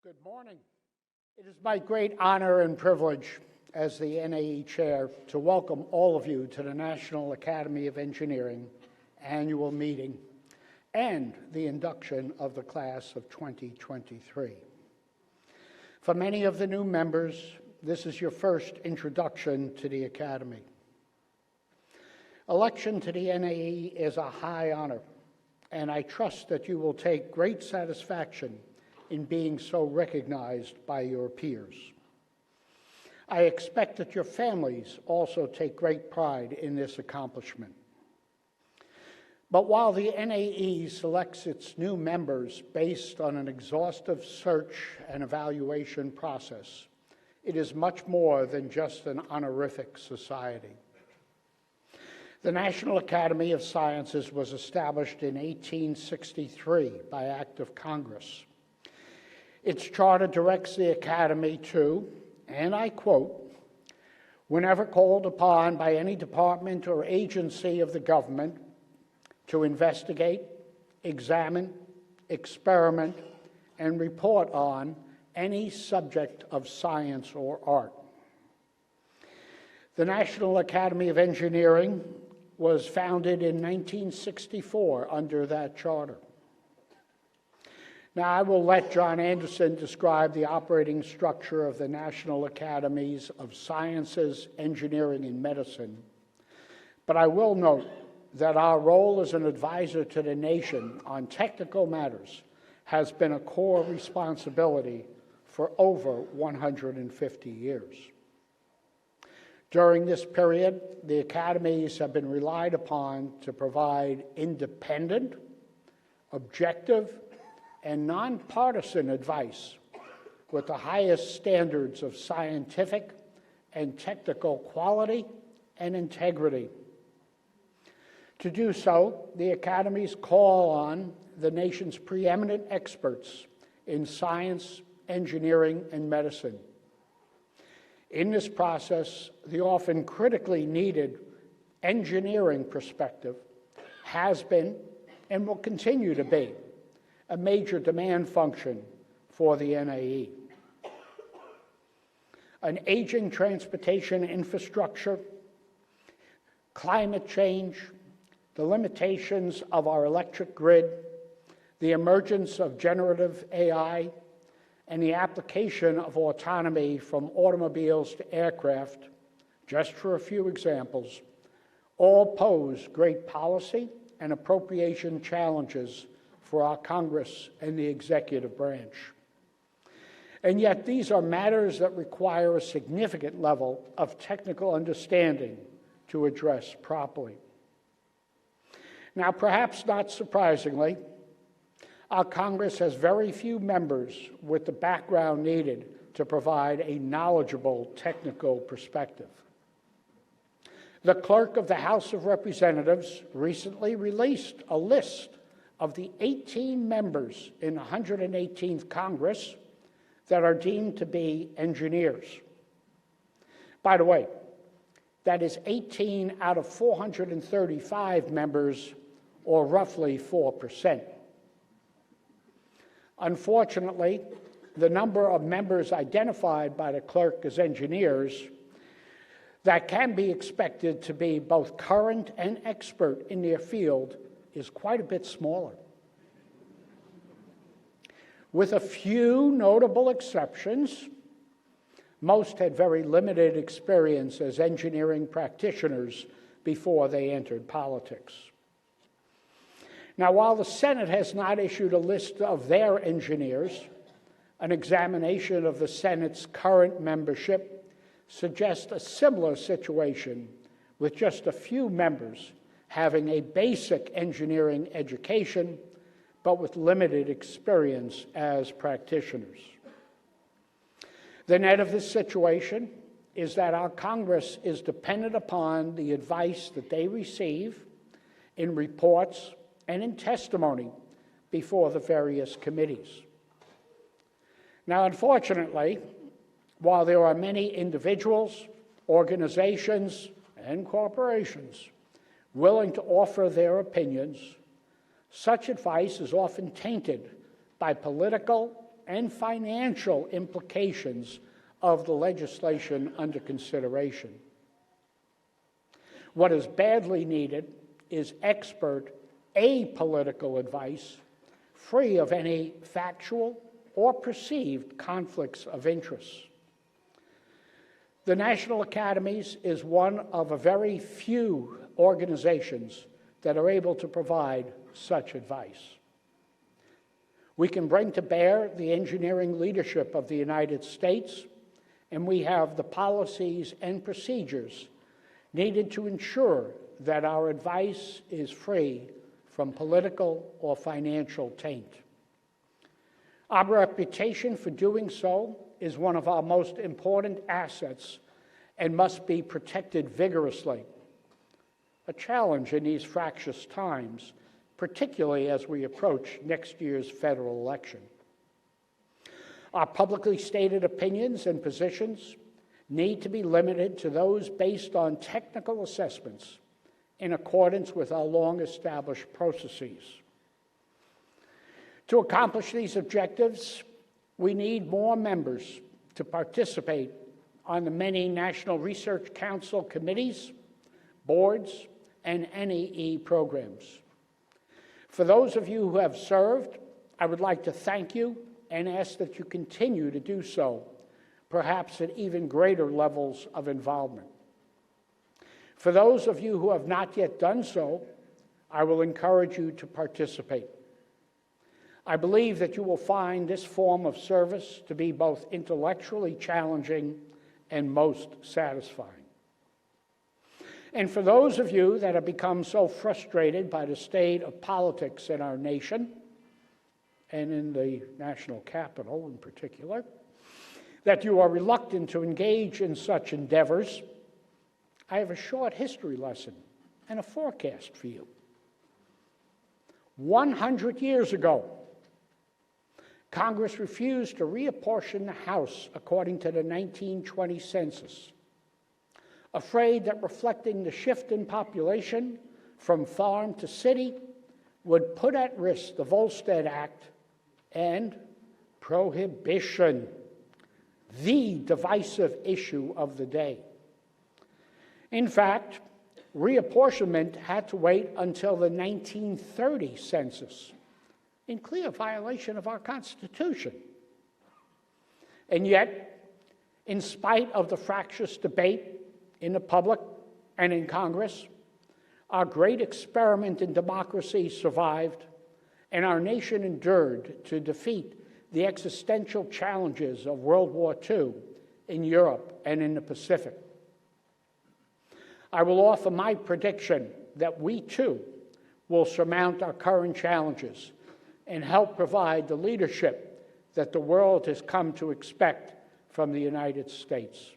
Good morning. It is my great honor and privilege as the NAE Chair to welcome all of you to the National Academy of Engineering annual meeting and the induction of the class of 2023. For many of the new members, this is your first introduction to the Academy. Election to the NAE is a high honor, and I trust that you will take great satisfaction in being so recognized by your peers. I expect that your families also take great pride in this accomplishment. But while the NAE selects its new members based on an exhaustive search and evaluation process, it is much more than just an honorific society. The National Academy of Sciences was established in 1863 by Act of Congress. Its charter directs the Academy to, and I quote, "Whenever called upon by any department or agency of the government to investigate, examine, experiment, and report on any subject of science or art." The National Academy of Engineering was founded in 1964 under that charter. Now, I will let John Anderson describe the operating structure of the National Academies of Sciences, Engineering, and Medicine, but I will note that our role as an advisor to the nation on technical matters has been a core responsibility for over 150 years. During this period, the academies have been relied upon to provide independent, objective, and nonpartisan advice with the highest standards of scientific and technical quality and integrity. To do so, the academies call on the nation's preeminent experts in science, engineering, and medicine. In this process, the often critically needed engineering perspective has been and will continue to be a major demand function for the NAE. An aging transportation infrastructure, climate change, the limitations of our electric grid, the emergence of generative AI, and the application of autonomy from automobiles to aircraft, just for a few examples, all pose great policy and appropriation challenges for our Congress and the executive branch. And yet these are matters that require a significant level of technical understanding to address properly. Now, perhaps not surprisingly, our Congress has very few members with the background needed to provide a knowledgeable technical perspective. The clerk of the House of Representatives recently released a list of the 18 members in the 118th Congress that are deemed to be engineers. By the way, that is 18 out of 435 members, or roughly 4%. Unfortunately, the number of members identified by the clerk as engineers that can be expected to be both current and expert in their field is quite a bit smaller. With a few notable exceptions, most had very limited experience as engineering practitioners before they entered politics. Now, while the Senate has not issued a list of their engineers, an examination of the Senate's current membership suggests a similar situation, with just a few members having a basic engineering education, but with limited experience as practitioners. The net of this situation is that our Congress is dependent upon the advice that they receive in reports and in testimony before the various committees. Now, unfortunately, while there are many individuals, organizations, and corporations willing to offer their opinions, such advice is often tainted by political and financial implications of the legislation under consideration. What is badly needed is expert, apolitical advice, free of any factual or perceived conflicts of interest. The National Academies is one of a very few organizations that are able to provide such advice. We can bring to bear the engineering leadership of the United States, and we have the policies and procedures needed to ensure that our advice is free from political or financial taint. Our reputation for doing so is one of our most important assets and must be protected vigorously. A challenge in these fractious times, particularly as we approach next year's federal election. Our publicly stated opinions and positions need to be limited to those based on technical assessments in accordance with our long-established processes. To accomplish these objectives, we need more members to participate on the many National Research Council committees, boards, and NAE programs. For those of you who have served, I would like to thank you and ask that you continue to do so, perhaps at even greater levels of involvement. For those of you who have not yet done so, I will encourage you to participate. I believe that you will find this form of service to be both intellectually challenging and most satisfying. And for those of you that have become so frustrated by the state of politics in our nation, and in the national capital in particular, that you are reluctant to engage in such endeavors, I have a short history lesson and a forecast for you. 100 years ago, Congress refused to reapportion the House according to the 1920 census, afraid that reflecting the shift in population from farm to city would put at risk the Volstead Act and prohibition, the divisive issue of the day. In fact, reapportionment had to wait until the 1930 census, in clear violation of our Constitution. And yet, in spite of the fractious debate in the public and in Congress, our great experiment in democracy survived, and our nation endured to defeat the existential challenges of World War II in Europe and in the Pacific. I will offer my prediction that we, too, will surmount our current challenges and help provide the leadership that the world has come to expect from the United States.